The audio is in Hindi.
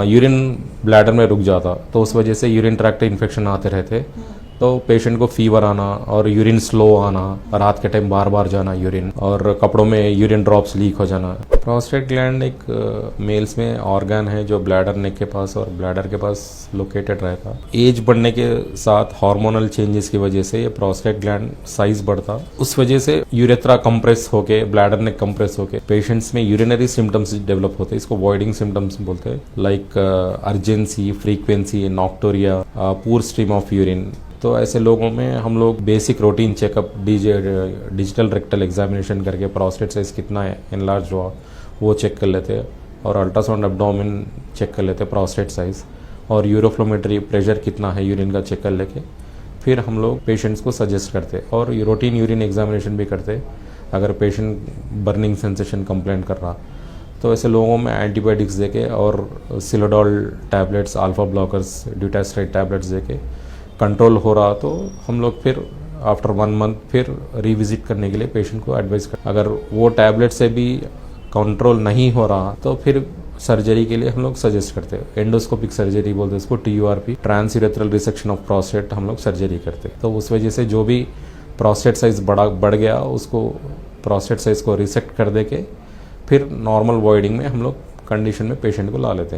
यूरिन ब्लैडर में रुक जाता, तो उस वजह से यूरिन ट्रैक्ट इन्फेक्शन आते रहते। तो पेशेंट को फीवर आना और यूरिन स्लो आना, रात के टाइम बार बार जाना यूरिन, और कपड़ों में यूरिन ड्रॉप्स लीक हो जाना। प्रोस्टेट ग्लैंड एक मेल्स में ऑर्गन है जो ब्लैडर नेक के पास और ब्लैडर के पास लोकेटेड रहता। एज बढ़ने के साथ हार्मोनल चेंजेस की वजह से ये प्रोस्टेट ग्लैंड साइज बढ़ता, उस वजह से यूरेथ्रा कंप्रेस होके, ब्लैडर नेक कंप्रेस होके पेशेंट्स में यूरिनरी सिम्टम्स डेवलप होते हैं। इसको वॉइडिंग सिम्टम्स बोलते हैं, लाइक अर्जेंसी, फ्रीक्वेंसी, नॉक्टोरिया, पूर स्ट्रीम ऑफ यूरिन। तो ऐसे लोगों में हम लोग basic routine checkup, digital rectal examination करके प्रोस्टेट साइज कितना है एनलार्ज हुआ वो चेक कर लेते हैं, और अल्ट्रासाउंड एब्डोमेन चेक कर लेते हैं प्रोस्टेट साइज, और यूरोफ्लोमेट्री प्रेशर कितना है यूरिन का चेक कर लेके फिर हम लोग पेशेंट्स को सजेस्ट करते, और रूटीन यूरिन एग्जामिनेशन भी करते अगर पेशेंट बर्निंग सेंसेशन कंप्लेंट कर रहा। तो ऐसे लोगों में एंटीबायोटिक्स देके और सिलोडॉल टैबलेट्स, अल्फा ब्लॉकर्स, ड्यूटास्ट्राइड टैबलेट्स देके कंट्रोल हो रहा, तो हम लोग फिर आफ्टर 1 मंथ फिर रिविजिट करने के लिए पेशेंट को एडवाइस कर। अगर वो टैबलेट से भी कंट्रोल नहीं हो रहा तो फिर सर्जरी के लिए हम लोग सजेस्ट करते हैं। एंडोस्कोपिक सर्जरी बोलते हैं इसको, TURP, transurethral resection of prostate, हम लोग सर्जरी करते। तो उस वजह से जो भी प्रोस्टेट साइज बढ़ गया उसको, प्रोस्टेट साइज को रिसेक्ट कर दे के फिर नॉर्मल वॉइडिंग में हम लोग कंडीशन में पेशेंट को ला लेते हैं।